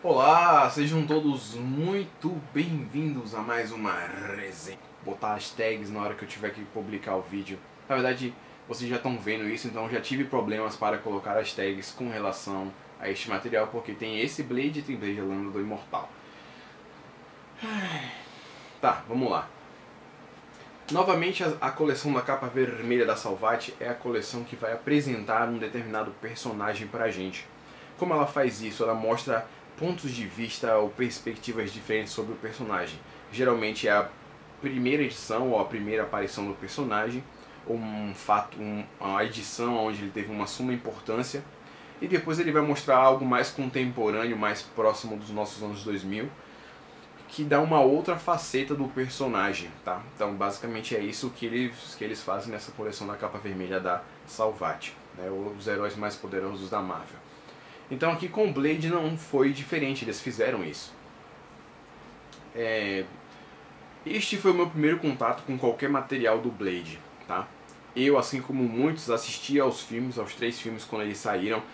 Olá, sejam todos muito bem-vindos a mais uma resenha. Vou botar as tags na hora que eu tiver que publicar o vídeo. Na verdade, vocês já estão vendo isso, então já tive problemas para colocar as tags com relação a este material, porque tem esse Blade e tem Blade Lâmina do Imortal. Tá, vamos lá. Novamente, a coleção da capa vermelha da Salvat é a coleção que vai apresentar um determinado personagem pra gente. Como ela faz isso? Ela mostra pontos de vista ou perspectivas diferentes sobre o personagem. Geralmente é a primeira edição ou a primeira aparição do personagem, ou um fato, uma edição onde ele teve uma suma importância, e depois ele vai mostrar algo mais contemporâneo, mais próximo dos nossos anos 2000, que dá uma outra faceta do personagem, tá? Então basicamente é isso que eles fazem nessa coleção da capa vermelha da Salvat, né? Os heróis mais poderosos da Marvel. Então aqui com o Blade não foi diferente, eles fizeram isso. Este foi o meu primeiro contato com qualquer material do Blade, tá? Eu, assim como muitos, assisti aos filmes, aos 3 filmes quando eles saíram.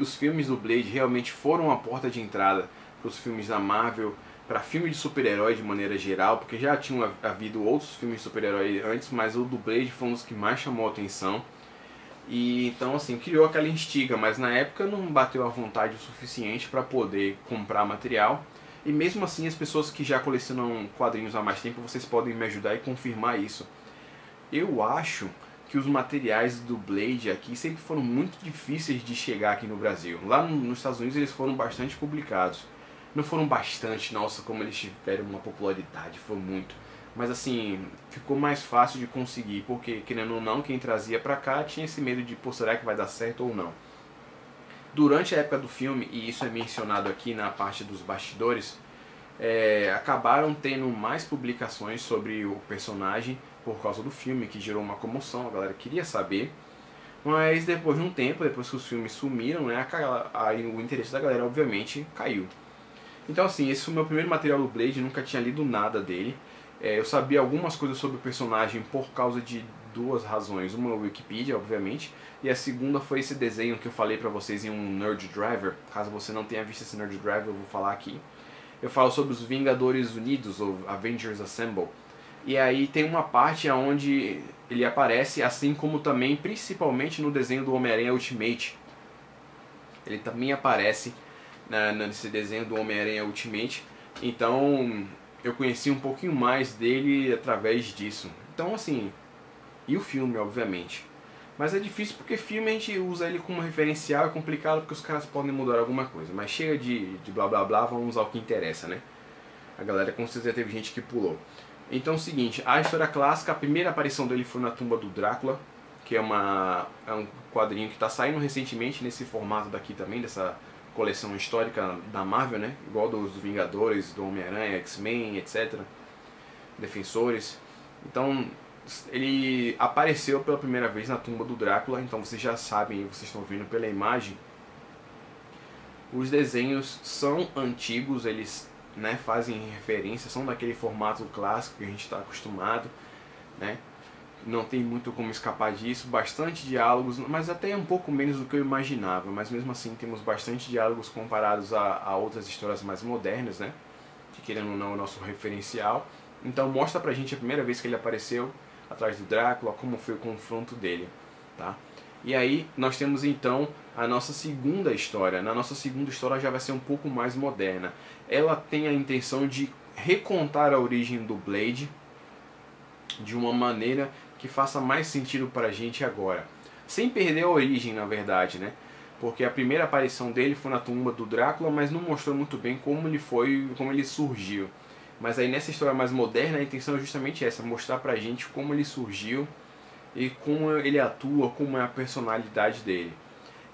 Os filmes do Blade realmente foram a porta de entrada para os filmes da Marvel, para filme de super-herói de maneira geral, porque já tinham havido outros filmes de super-herói antes, mas o do Blade foi um dos que mais chamou a atenção. E então assim, criou aquela instiga, mas na época não bateu a vontade o suficiente para poder comprar material. E mesmo assim, as pessoas que já colecionam quadrinhos há mais tempo, vocês podem me ajudar e confirmar isso. Eu acho que os materiais do Blade aqui sempre foram muito difíceis de chegar aqui no Brasil. Lá nos Estados Unidos eles foram bastante publicados. Não foram bastante, nossa, como eles tiveram uma popularidade, foi muito. Mas assim, ficou mais fácil de conseguir, porque querendo ou não, quem trazia pra cá tinha esse medo de, pô, será que vai dar certo ou não? Durante a época do filme, e isso é mencionado aqui na parte dos bastidores, acabaram tendo mais publicações sobre o personagem por causa do filme, que gerou uma comoção, a galera queria saber. Mas depois de um tempo, depois que os filmes sumiram, né, aí o interesse da galera obviamente caiu. Então assim, esse foi o meu primeiro material do Blade, nunca tinha lido nada dele. Eu sabia algumas coisas sobre o personagem por causa de 2 razões. Uma, a Wikipedia, obviamente, e a segunda foi esse desenho que eu falei pra vocês em um Nerd Driver. Caso você não tenha visto esse Nerd Driver, eu vou falar aqui. Eu falo sobre os Vingadores Unidos, ou Avengers Assemble. E aí tem uma parte onde ele aparece, assim como também, principalmente no desenho do Homem-Aranha Ultimate. Ele também aparece nesse desenho do Homem-Aranha Ultimate. Então eu conheci um pouquinho mais dele através disso. Então assim, e o filme obviamente. Mas é difícil porque filme a gente usa ele como referencial, é complicado porque os caras podem mudar alguma coisa. Mas chega de blá blá blá, vamos ao que interessa, né? A galera com certeza teve gente que pulou. Então é o seguinte, a história clássica, a primeira aparição dele foi na tumba do Drácula, que é um quadrinho que está saindo recentemente nesse formato daqui também, dessa coleção histórica da Marvel, né? Igual dos Vingadores, do Homem-Aranha, X-Men, etc. Defensores. Então, ele apareceu pela primeira vez na tumba do Drácula, então vocês já sabem, vocês estão vendo pela imagem. Os desenhos são antigos, eles, né, fazem referência, são daquele formato clássico que a gente está acostumado, né? Não tem muito como escapar disso, bastante diálogos, mas até um pouco menos do que eu imaginava, mas mesmo assim temos bastante diálogos comparados a outras histórias mais modernas, né? Que querendo ou não é o nosso referencial. Então mostra pra gente a primeira vez que ele apareceu atrás do Drácula, como foi o confronto dele, tá? E aí nós temos então a nossa segunda história. Na nossa segunda história já vai ser um pouco mais moderna. Ela tem a intenção de recontar a origem do Blade de uma maneira que faça mais sentido pra gente agora. Sem perder a origem, na verdade, né? Porque a primeira aparição dele foi na tumba do Drácula, mas não mostrou muito bem como ele foi, como ele surgiu. Mas aí nessa história mais moderna a intenção é justamente essa, mostrar pra gente como ele surgiu e como ele atua, como é a personalidade dele.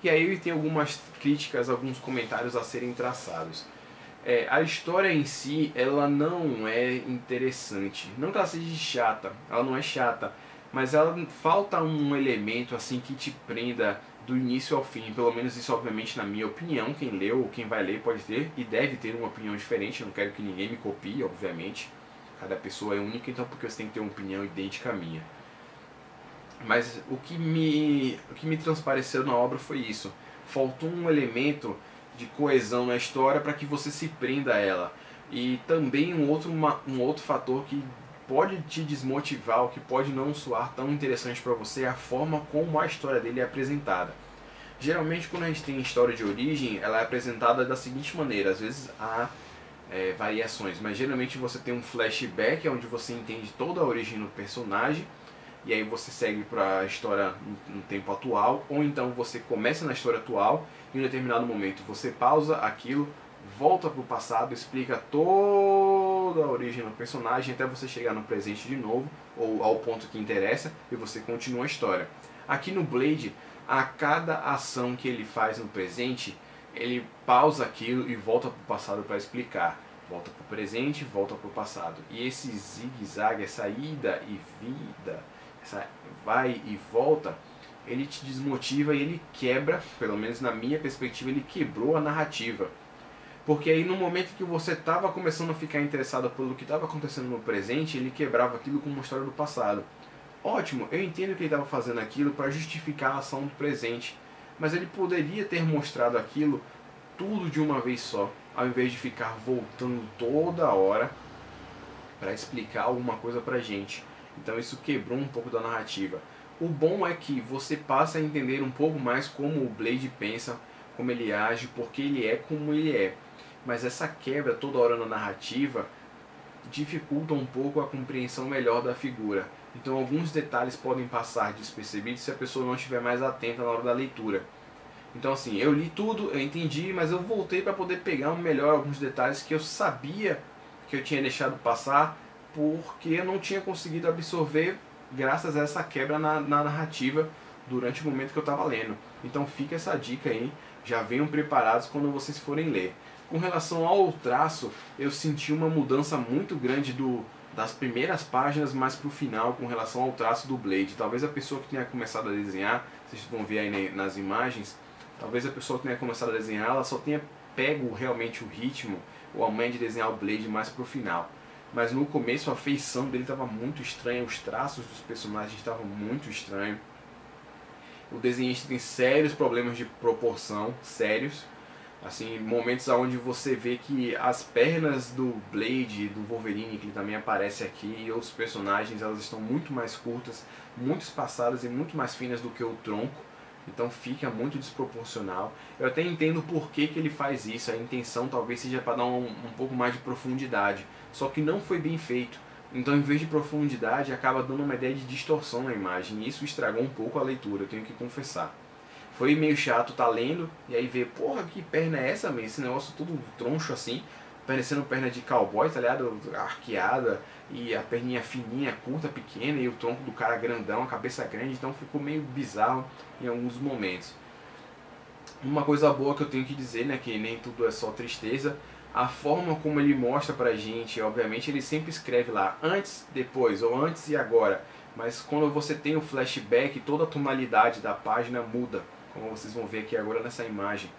E aí tem algumas críticas, alguns comentários a serem traçados. A história em si, ela não é interessante. Não que ela seja chata, ela não é chata, mas ela falta um elemento assim que te prenda do início ao fim. Pelo menos isso obviamente na minha opinião. Quem leu ou quem vai ler pode ter e deve ter uma opinião diferente. Eu não quero que ninguém me copie, obviamente. Cada pessoa é única, então porque você tem que ter uma opinião idêntica à minha. Mas o que me transpareceu na obra foi isso. Faltou um elemento de coesão na história para que você se prenda a ela. E também um outro fator que pode te desmotivar, ou que pode não soar tão interessante para você, é a forma como a história dele é apresentada. Geralmente quando a gente tem história de origem, ela é apresentada da seguinte maneira, às vezes há variações, mas geralmente você tem um flashback onde você entende toda a origem do personagem, e aí você segue para a história no tempo atual, ou então você começa na história atual e em um determinado momento você pausa aquilo, volta para o passado, explica toda a origem do personagem até você chegar no presente de novo, ou ao ponto que interessa, e você continua a história. Aqui no Blade, a cada ação que ele faz no presente, ele pausa aquilo e volta para o passado para explicar. Volta para o presente, volta para o passado. E esse zigue-zague, essa ida e vida, essa vai e volta, ele te desmotiva e ele quebra, pelo menos na minha perspectiva, ele quebrou a narrativa. Porque aí no momento que você estava começando a ficar interessado pelo que estava acontecendo no presente, ele quebrava aquilo com uma história do passado. Ótimo, eu entendo que ele estava fazendo aquilo para justificar a ação do presente, mas ele poderia ter mostrado aquilo tudo de uma vez só, ao invés de ficar voltando toda hora para explicar alguma coisa pra gente. Então isso quebrou um pouco da narrativa. O bom é que você passa a entender um pouco mais como o Blade pensa, como ele age, porque ele é como ele é. Mas essa quebra toda hora na narrativa dificulta um pouco a compreensão melhor da figura. Então alguns detalhes podem passar despercebidos se a pessoa não estiver mais atenta na hora da leitura. Então assim, eu li tudo, eu entendi, mas eu voltei para poder pegar melhor alguns detalhes que eu sabia que eu tinha deixado passar, porque eu não tinha conseguido absorver graças a essa quebra na narrativa durante o momento que eu estava lendo. Então fica essa dica aí, já venham preparados quando vocês forem ler. Com relação ao traço, eu senti uma mudança muito grande das primeiras páginas mais para o final com relação ao traço do Blade. Talvez a pessoa que tenha começado a desenhar, vocês vão ver aí nas imagens, talvez a pessoa que tenha começado a desenhar, ela só tenha pego realmente o ritmo ou a manha de desenhar o Blade mais para o final. Mas no começo a feição dele estava muito estranha, os traços dos personagens estavam muito estranhos. O desenhista tem sérios problemas de proporção, sérios. Assim, momentos onde você vê que as pernas do Blade, do Wolverine, que ele também aparece aqui, e outros personagens, elas estão muito mais curtas, muito espaçadas e muito mais finas do que o tronco. Então fica muito desproporcional. Eu até entendo por que ele faz isso, a intenção talvez seja para dar um pouco mais de profundidade, só que não foi bem feito. Então em vez de profundidade acaba dando uma ideia de distorção na imagem, e isso estragou um pouco a leitura, eu tenho que confessar. Foi meio chato tá lendo e aí ver, porra, que perna é essa, mesmo? Esse negócio tudo troncho assim, parecendo perna de cowboy, tá ligado? Arqueada, e a perninha fininha, curta, pequena, e o tronco do cara grandão, a cabeça grande, então ficou meio bizarro em alguns momentos. Uma coisa boa que eu tenho que dizer, né, que nem tudo é só tristeza, a forma como ele mostra pra gente, obviamente ele sempre escreve lá antes, depois, ou antes e agora, mas quando você tem o flashback, toda a tonalidade da página muda, como vocês vão ver aqui agora nessa imagem.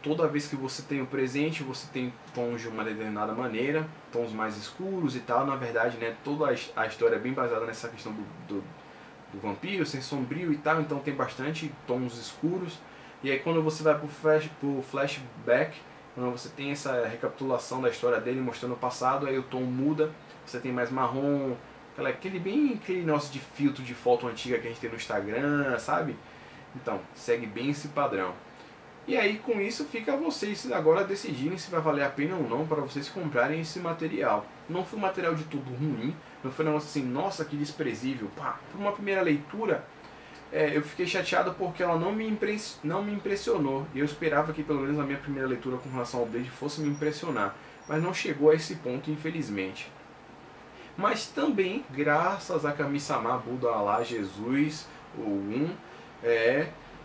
Toda vez que você tem o presente, você tem tons de uma determinada maneira, tons mais escuros e tal. Na verdade, né, toda a história é bem baseada nessa questão do vampiro, ser sombrio e tal, então tem bastante tons escuros. E aí quando você vai pro flashback, quando você tem essa recapitulação da história dele mostrando o passado, aí o tom muda, você tem mais marrom, aquele nosso de filtro de foto antiga que a gente tem no Instagram, sabe? Então, segue bem esse padrão. E aí com isso fica a vocês agora decidirem se vai valer a pena ou não para vocês comprarem esse material. Não foi um material de tudo ruim, não foi um negócio assim, nossa que desprezível. Pá, por uma primeira leitura, eu fiquei chateado porque ela não me impressionou. E eu esperava que pelo menos a minha primeira leitura com relação ao Blade fosse me impressionar. Mas não chegou a esse ponto, infelizmente. Mas também, graças a Kami-sama, Buda, Allah, Jesus, o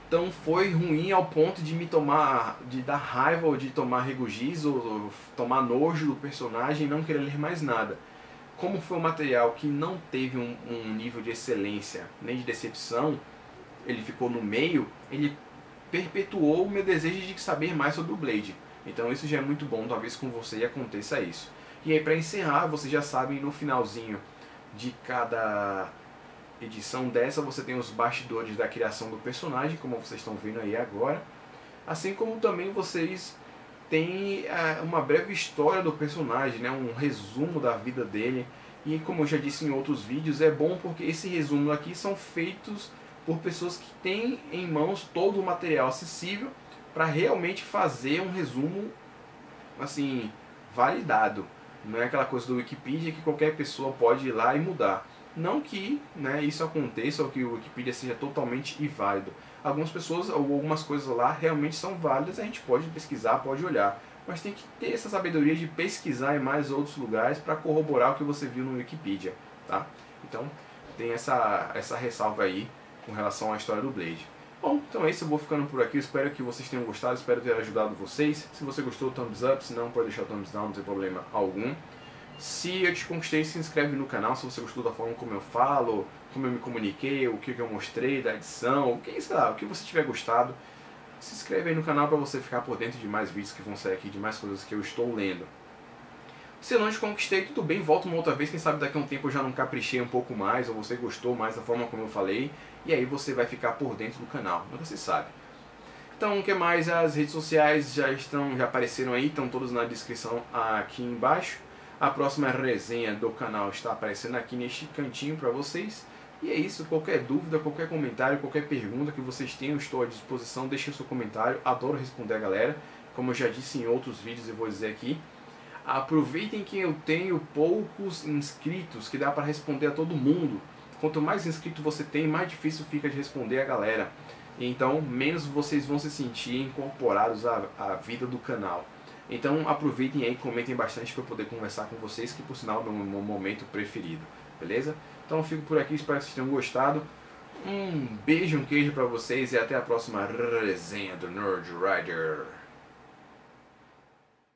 então foi ruim ao ponto de de dar raiva ou de tomar regozijo ou tomar nojo do personagem e não querer ler mais nada. Como foi um material que não teve um nível de excelência nem de decepção, ele ficou no meio, ele perpetuou o meu desejo de saber mais sobre o Blade. Então isso já é muito bom, talvez com você aconteça isso. E aí para encerrar, vocês já sabem, no finalzinho de cada edição dessa você tem os bastidores da criação do personagem, como vocês estão vendo aí agora. assim como também vocês têm uma breve história do personagem, né? Um resumo da vida dele. E como eu já disse em outros vídeos, é bom porque esse resumo aqui são feitos por pessoas que têm em mãos todo o material acessível para realmente fazer um resumo assim, validado. Não é aquela coisa do Wikipedia que qualquer pessoa pode ir lá e mudar. Não que, né, isso aconteça ou que o Wikipedia seja totalmente inválido. Algumas pessoas ou algumas coisas lá realmente são válidas, a gente pode pesquisar, pode olhar. Mas tem que ter essa sabedoria de pesquisar em mais outros lugares para corroborar o que você viu no Wikipedia, tá? Então tem essa ressalva aí com relação à história do Blade. Bom, então é isso, eu vou ficando por aqui, eu espero que vocês tenham gostado, espero ter ajudado vocês. Se você gostou, thumbs up, se não, pode deixar o thumbs down, não tem problema algum. Se eu te conquistei, se inscreve no canal, se você gostou da forma como eu falo, como eu me comuniquei, o que eu mostrei da edição, o que, sei lá, o que você tiver gostado. Se inscreve aí no canal para você ficar por dentro de mais vídeos que vão sair aqui, de mais coisas que eu estou lendo. Se eu não te conquistei, tudo bem, volta uma outra vez, quem sabe daqui a um tempo eu já não caprichei um pouco mais, ou você gostou mais da forma como eu falei, e aí você vai ficar por dentro do canal, nunca se sabe. Então, o que mais? As redes sociais já apareceram aí, estão todas na descrição aqui embaixo. A próxima resenha do canal está aparecendo aqui neste cantinho para vocês. E é isso, qualquer dúvida, qualquer comentário, qualquer pergunta que vocês tenham, eu estou à disposição, deixem o seu comentário, adoro responder a galera. Como eu já disse em outros vídeos, eu vou dizer aqui. Aproveitem que eu tenho poucos inscritos, que dá para responder a todo mundo. Quanto mais inscritos você tem, mais difícil fica de responder a galera. Então, menos vocês vão se sentir incorporados à vida do canal. Então, aproveitem aí, comentem bastante para eu poder conversar com vocês, que por sinal é o meu momento preferido. Beleza? Então, eu fico por aqui, espero que vocês tenham gostado. Um beijo, um queijo para vocês e até a próxima resenha do Nerd Rider.